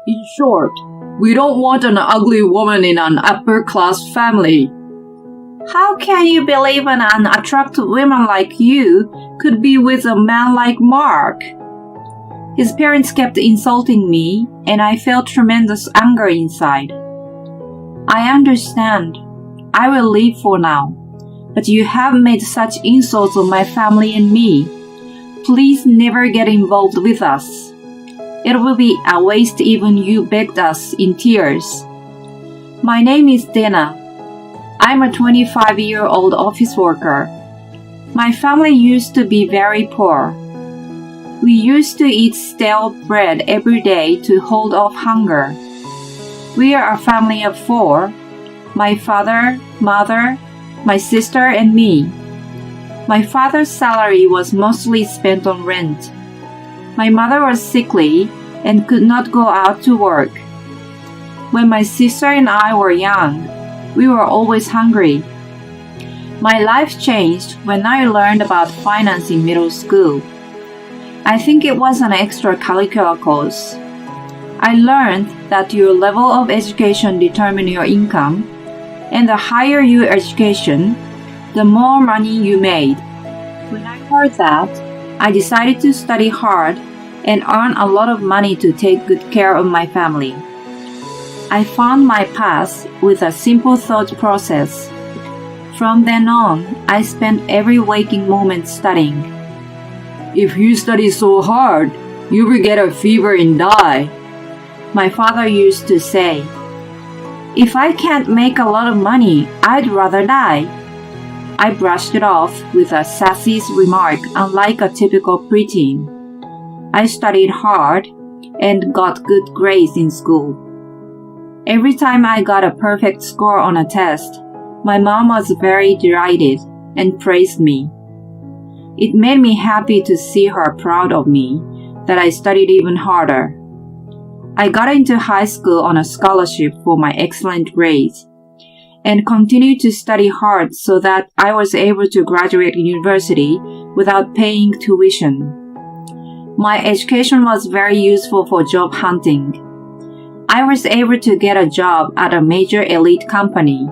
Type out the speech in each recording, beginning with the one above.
In short, we don't want an ugly woman in an upper-class family. How can you believe an unattractive woman like you could be with a man like Mark? His parents kept insulting me, and I felt tremendous anger inside. I understand. I will leave for now. But you have made such insults on my family and me. Please never get involved with us. It will be a waste even you begged us in tears. My name is Dana. I'm a 25-year-old office worker. My family used to be very poor. We used to eat stale bread every day to hold off hunger. We are a family of 4. My father, mother, my sister, and me. My father's salary was mostly spent on rent. My mother was sickly and could not go out to work. When my sister and I were young, we were always hungry. My life changed when I learned about finance in middle school. I think it was an extracurricular course. I learned that your level of education determines your income, and the higher your education, the more money you made. When I heard that, I decided to study hard and earn a lot of money to take good care of my family. I found my path with a simple thought process. From then on, I spent every waking moment studying. If you study so hard, you will get a fever and die, my father used to say. If I can't make a lot of money, I'd rather die. I brushed it off with a sassy remark, unlike a typical preteen. I studied hard and got good grades in school. Every time I got a perfect score on a test, my mom was very delighted and praised me. It made me happy to see her proud of me, that I studied even harder. I got into high school on a scholarship for my excellent grades and continued to study hard so that I was able to graduate university without paying tuition. My education was very useful for job hunting. I was able to get a job at a major elite company.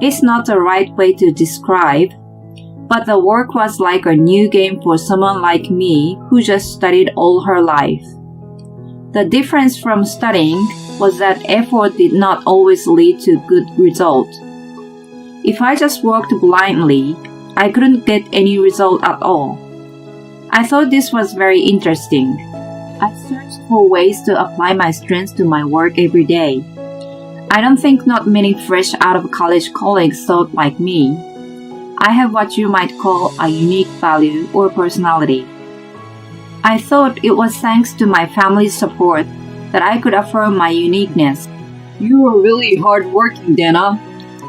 It's not the right way to describe, but the work was like a new game for someone like me who just studied all her life. The difference from studying was that effort did not always lead to good results. If I just worked blindly, I couldn't get any result at all. I thought this was very interesting. I searched for ways to apply my strengths to my work every day. I don't think not many fresh out of college colleagues thought like me. I have what you might call a unique value or personality. I thought it was thanks to my family's support that I could affirm my uniqueness. You are really hardworking, Dana,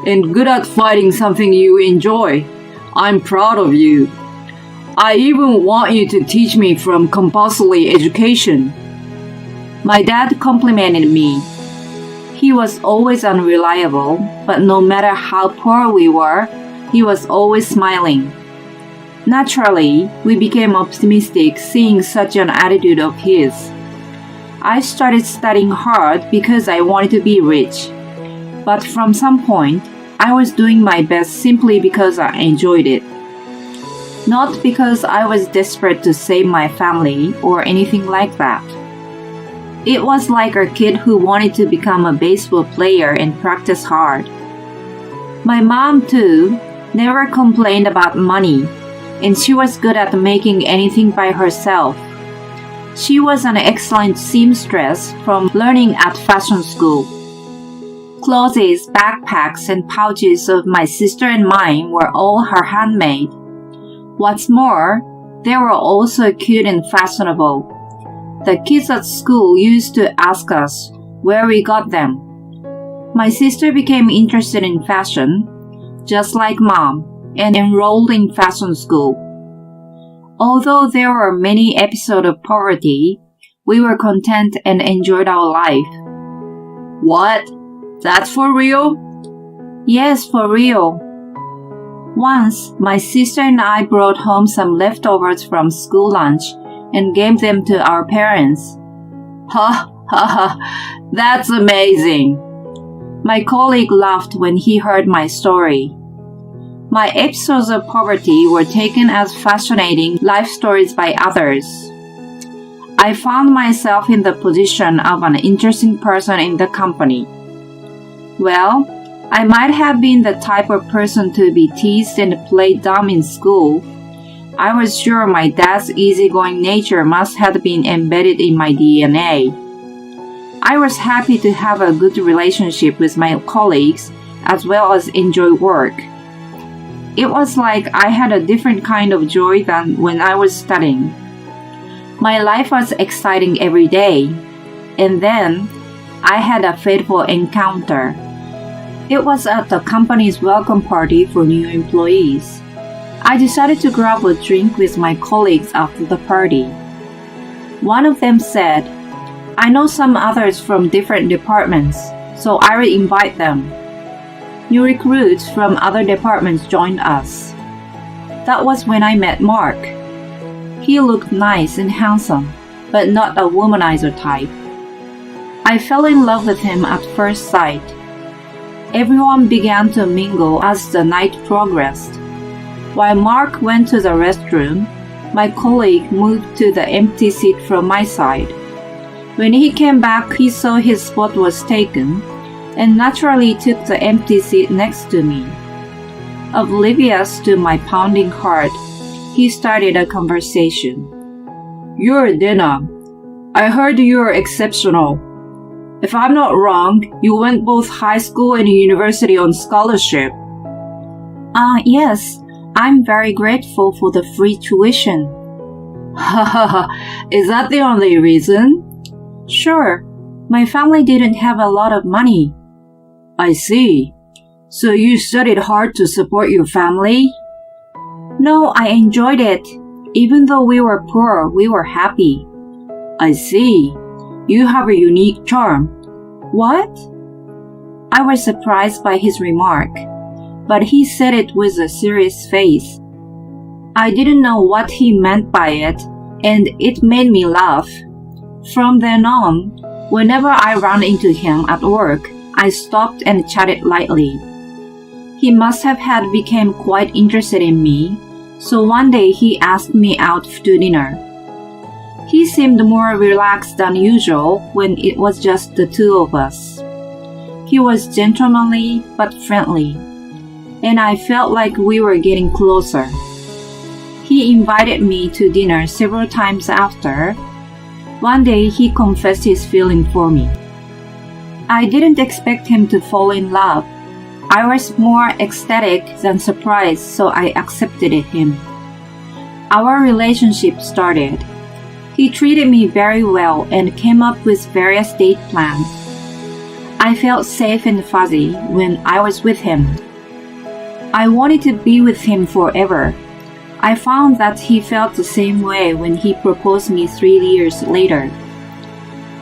and good at finding something you enjoy. I'm proud of you. I even want you to teach me from compulsory education. My dad complimented me. He was always unreliable, but no matter how poor we were, he was always smiling. Naturally, we became optimistic seeing such an attitude of his. I started studying hard because I wanted to be rich. But from some point, I was doing my best simply because I enjoyed it. Not because I was desperate to save my family or anything like that. It was like a kid who wanted to become a baseball player and practice hard. My mom, too, never complained about money, and she was good at making anything by herself. She was an excellent seamstress from learning at fashion school. Clothes, backpacks, and pouches of my sister and mine were all her handmade. What's more, they were also cute and fashionable. The kids at school used to ask us where we got them. My sister became interested in fashion, just like mom, and enrolled in fashion school. Although there were many episodes of poverty, we were content and enjoyed our life. What? That's for real? Yes, for real. Once, my sister and I brought home some leftovers from school lunch and gave them to our parents. Huh? Haha, that's amazing. My colleague laughed when he heard my story. My episodes of poverty were taken as fascinating life stories by others. I found myself in the position of an interesting person in the company. Well, I might have been the type of person to be teased and played dumb in school. I was sure my dad's easygoing nature must have been embedded in my DNA. I was happy to have a good relationship with my colleagues as well as enjoy work. It was like I had a different kind of joy than when I was studying. My life was exciting every day, and then I had a fateful encounter. It was at the company's welcome party for new employees. I decided to grab a drink with my colleagues after the party. One of them said, "I know some others from different departments, so I will invite them." New recruits from other departments joined us. That was when I met Mark. He looked nice and handsome, but not a womanizer type. I fell in love with him at first sight. Everyone began to mingle as the night progressed. While Mark went to the restroom, my colleague moved to the empty seat from my side. When he came back, he saw his spot was taken and naturally took the empty seat next to me. Oblivious to my pounding heart, he started a conversation. "You're Dina. I heard you're exceptional. If I'm not wrong, you went both high school and university on scholarship." Yes, I'm very grateful for the free tuition." Haha, is that the only reason? "Sure, my family didn't have a lot of money." I see. So you studied hard to support your family? "No, I enjoyed it. Even though we were poor, we were happy." I see. You have a unique charm. "What?" I was surprised by his remark, but he said it with a serious face. I didn't know what he meant by it, and it made me laugh. From then on, whenever I ran into him at work, I stopped and chatted lightly. He must have had become quite interested in me, so one day he asked me out to dinner. He seemed more relaxed than usual when it was just the two of us. He was gentlemanly but friendly, and I felt like we were getting closer. He invited me to dinner several times after. One day he confessed his feeling for me. I didn't expect him to fall in love. I was more ecstatic than surprised, so I accepted him. Our relationship started. He treated me very well and came up with various date plans. I felt safe and fuzzy when I was with him. I wanted to be with him forever. I found that he felt the same way when he proposed me 3 years later.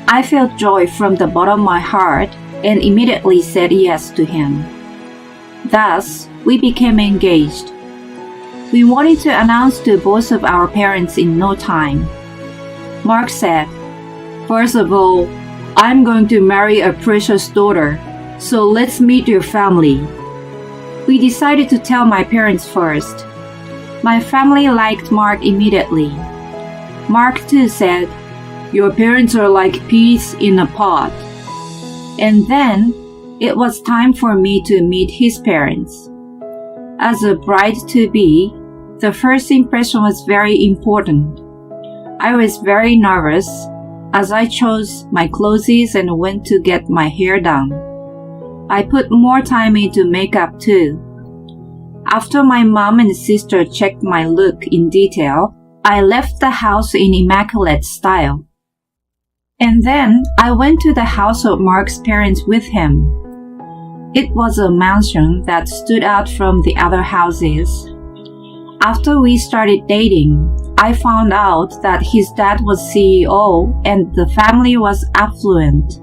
I felt joy from the bottom of my heart and immediately said yes to him. Thus, we became engaged. We wanted to announce to both of our parents in no time. Mark said, "First of all, I'm going to marry a precious daughter, so let's meet your family." We decided to tell my parents first. My family liked Mark immediately. Mark too said, "Your parents are like peas in a pod." And then, it was time for me to meet his parents. As a bride-to-be, the first impression was very important. I was very nervous as I chose my clothes and went to get my hair done. I put more time into makeup too. After my mom and sister checked my look in detail, I left the house in immaculate style. And then I went to the house of Mark's parents with him. It was a mansion that stood out from the other houses. After we started dating, I found out that his dad was CEO and the family was affluent.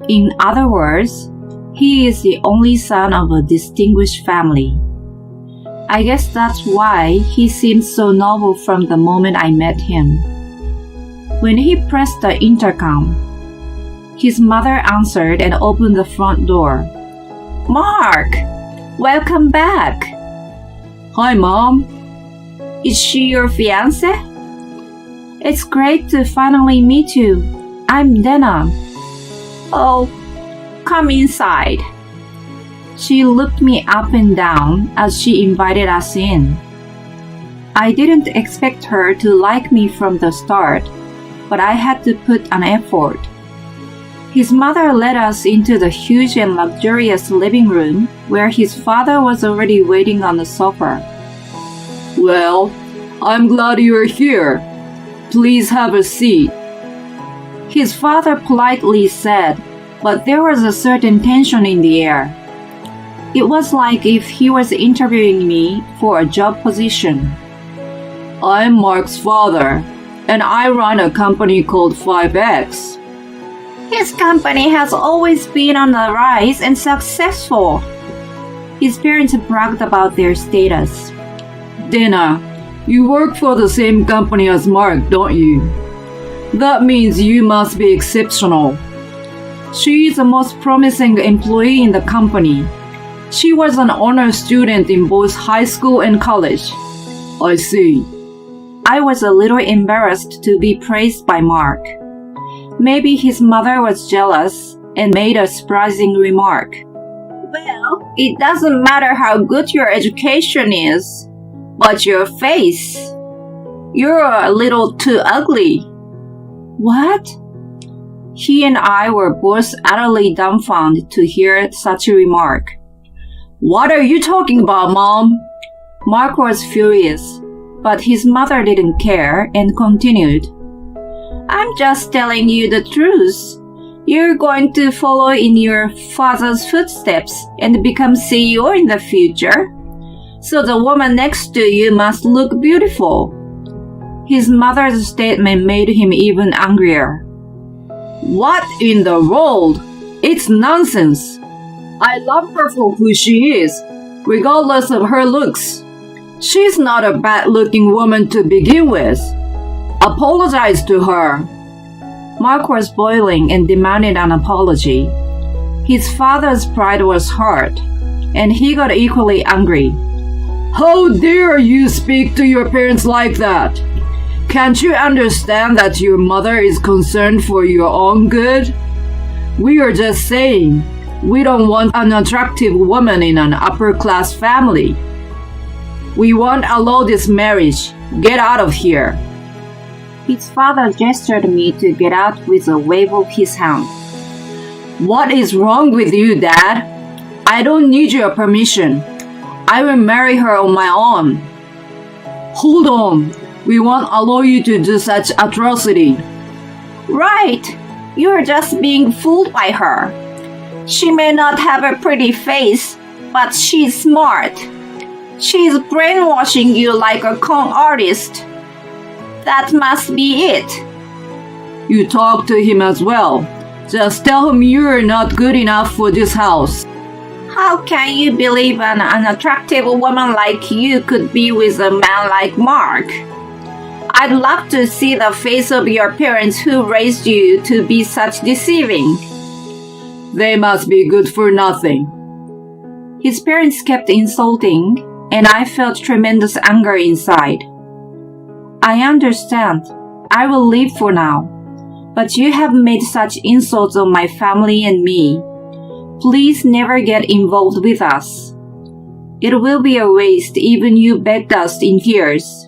In other words, he is the only son of a distinguished family. I guess that's why he seemed so noble from the moment I met him. When he pressed the intercom, His mother answered and opened the front door. Mark, welcome back. Hi, Mom. Is she your fiance? It's great to finally meet you. I'm Dana. Oh, come inside. She looked me up and down as she invited us in. I didn't expect her to like me from the start, but I had to put an effort. His mother led us into the huge and luxurious living room where his father was already waiting on the sofa. Well, I'm glad you're here. Please have a seat. His father politely said, but there was a certain tension in the air. It was like if he was interviewing me for a job position. I'm Mark's father, and I run a company called 5X. His company has always been on the rise and successful. His parents bragged about their status. Dana, you work for the same company as Mark, don't you? That means you must be exceptional. She is the most promising employee in the company. She was an honor student in both high school and college. I see. I was a little embarrassed to be praised by Mark. Maybe his mother was jealous and made a surprising remark. Well, it doesn't matter how good your education is, but your face. You're a little too ugly. What? He and I were both utterly dumbfounded to hear such a remark. What are you talking about, Mom? Mark was furious, but his mother didn't care and continued. I'm just telling you the truth. You're going to follow in your father's footsteps and become CEO in the future. So the woman next to you must look beautiful. His mother's statement made him even angrier. What in the world? It's nonsense. I love her for who she is, regardless of her looks. She's not a bad-looking woman to begin with. Apologize to her. Mark was boiling and demanded an apology. His father's pride was hurt, and he got equally angry. How dare you speak to your parents like that? Can't you understand that your mother is concerned for your own good? We are just saying, we don't want an attractive woman in an upper-class family. We won't allow this marriage. Get out of here. His father gestured me to get out with a wave of his hand. What is wrong with you, Dad? I don't need your permission. I will marry her on my own. Hold on. We won't allow you to do such atrocity. Right. You're just being fooled by her. She may not have a pretty face, but she's smart. She's brainwashing you like a con artist. That must be it. You talk to him as well. Just tell him you're not good enough for this house. How can you believe an unattractive woman like you could be with a man like Mark? I'd love to see the face of your parents who raised you to be such deceiving. They must be good for nothing. His parents kept insulting, and I felt tremendous anger inside. I understand. I will leave for now. But you have made such insults on my family and me. Please never get involved with us. It will be a waste even you begged us in tears.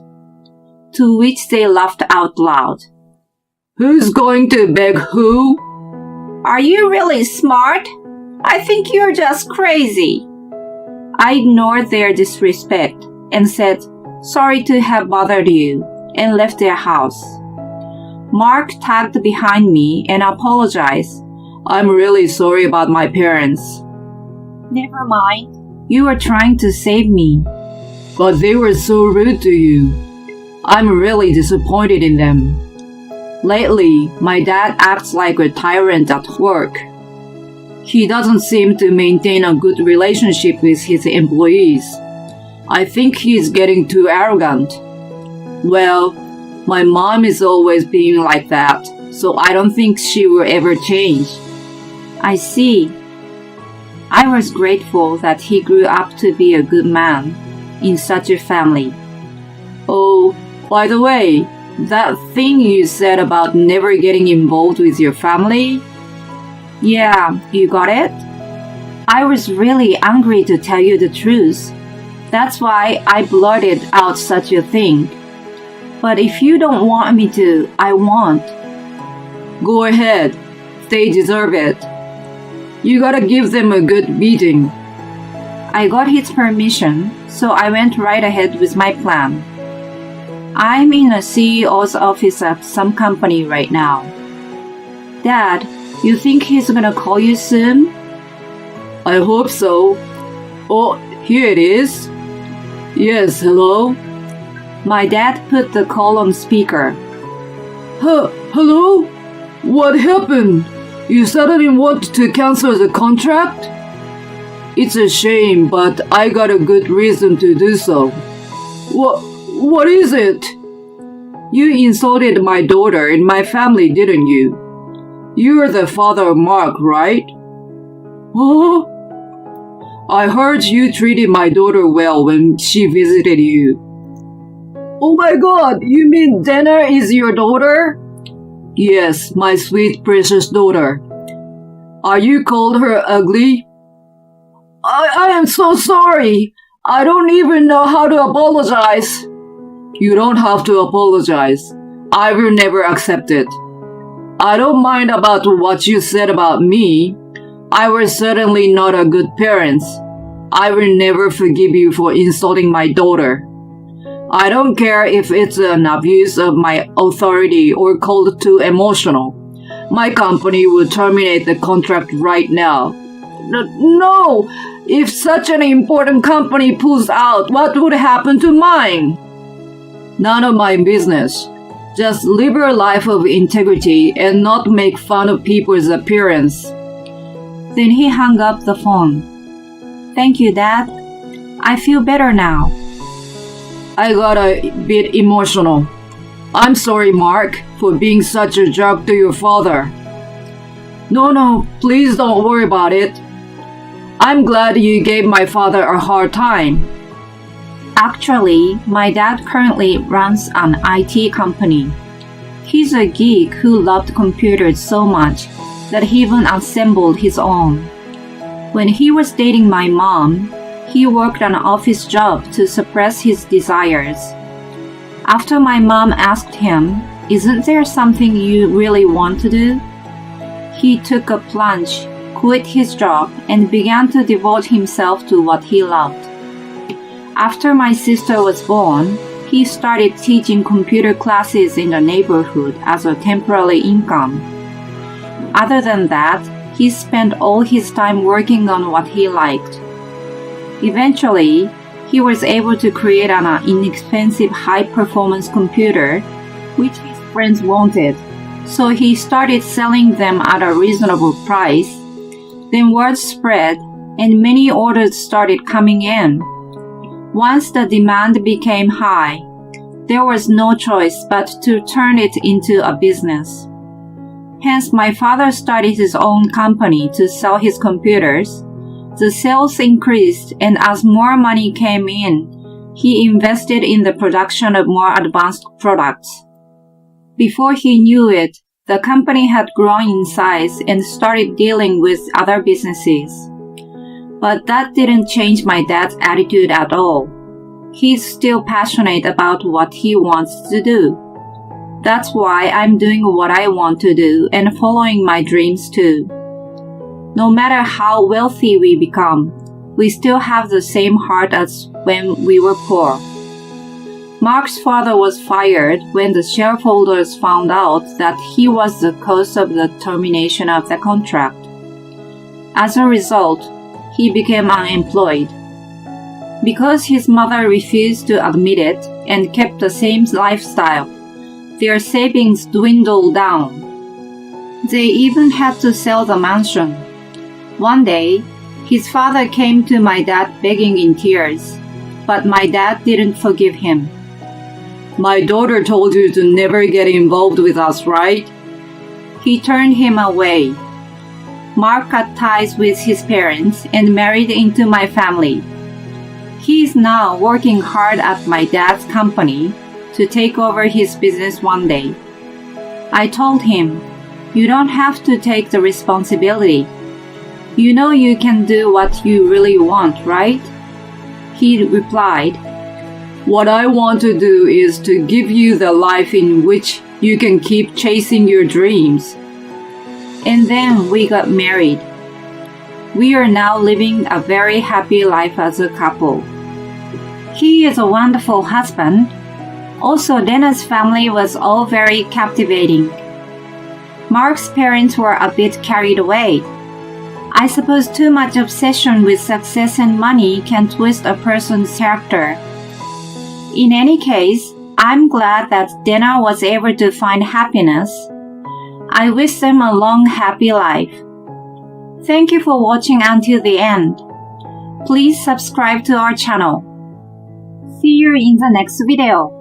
To which they laughed out loud. Who's going to beg who? Are you really smart? I think you're just crazy. I ignored their disrespect and said, sorry to have bothered you, and left their house. Mark tagged behind me and apologized. I'm really sorry about my parents. Never mind. You were trying to save me. But they were so rude to you. I'm really disappointed in them. Lately, my dad acts like a tyrant at work. He doesn't seem to maintain a good relationship with his employees. I think he's getting too arrogant. Well, my mom is always being like that, so I don't think she will ever change. I see. I was grateful that he grew up to be a good man in such a family. Oh, by the way, that thing you said about never getting involved with your family? Yeah, you got it? I was really angry to tell you the truth. That's why I blurted out such a thing. But if you don't want me to, I won't. Go ahead. They deserve it. You gotta give them a good beating. I got his permission, so I went right ahead with my plan. I'm in a CEO's office at some company right now. Dad, you think he's gonna call you soon? I hope so. Oh, here it is. Yes, hello? My dad put the call on speaker. Hello? What happened? You suddenly want to cancel the contract? It's a shame, but I got a good reason to do so. What is it? You insulted my daughter and my family, didn't you? You're the father of Mark, right? Huh? I heard you treated my daughter well when she visited you. Oh my god, you mean Dana is your daughter? Yes, my sweet precious daughter. Are you called her ugly? I am so sorry. I don't even know how to apologize. You don't have to apologize. I will never accept it. I don't mind about what you said about me. I was certainly not a good parent. I will never forgive you for insulting my daughter. I don't care if it's an abuse of my authority or called too emotional. My company will terminate the contract right now. No! If such an important company pulls out, what would happen to mine? None of my business. Just live your life of integrity and not make fun of people's appearance. Then he hung up the phone. Thank you, Dad. I feel better now. I got a bit emotional. I'm sorry, Mark, for being such a jerk to your father. No, please don't worry about it. I'm glad you gave my father a hard time. Actually, my dad currently runs an IT company. He's a geek who loved computers so much that he even assembled his own. When he was dating my mom, he worked an office job to suppress his desires. After my mom asked him, "Isn't there something you really want to do?" he took a plunge, quit his job, and began to devote himself to what he loved. After my sister was born, he started teaching computer classes in the neighborhood as a temporary income. Other than that, he spent all his time working on what he liked. Eventually, he was able to create an inexpensive high-performance computer, which his friends wanted, so he started selling them at a reasonable price. Then word spread, and many orders started coming in. Once the demand became high, there was no choice but to turn it into a business. Hence, my father started his own company to sell his computers. The sales increased, and as more money came in, he invested in the production of more advanced products. Before he knew it, the company had grown in size and started dealing with other businesses. But that didn't change my dad's attitude at all. He's still passionate about what he wants to do. That's why I'm doing what I want to do and following my dreams too. No matter how wealthy we become, we still have the same heart as when we were poor. Mark's father was fired when the shareholders found out that he was the cause of the termination of the contract. As a result, he became unemployed. Because his mother refused to admit it and kept the same lifestyle, their savings dwindled down. They even had to sell the mansion. One day, his father came to my dad begging in tears, but my dad didn't forgive him. My daughter told you to never get involved with us, right? He turned him away. Mark cut ties with his parents and married into my family. He is now working hard at my dad's company to take over his business one day. I told him, "You don't have to take the responsibility. You know you can do what you really want, right?" He replied, "What I want to do is to give you the life in which you can keep chasing your dreams." And then we got married. We are now living a very happy life as a couple. He is a wonderful husband. Also, Dana's family was all very captivating. Mark's parents were a bit carried away. I suppose too much obsession with success and money can twist a person's character. In any case, I'm glad that Dana was able to find happiness. I wish them a long, happy life. Thank you for watching until the end. Please subscribe to our channel. See you in the next video.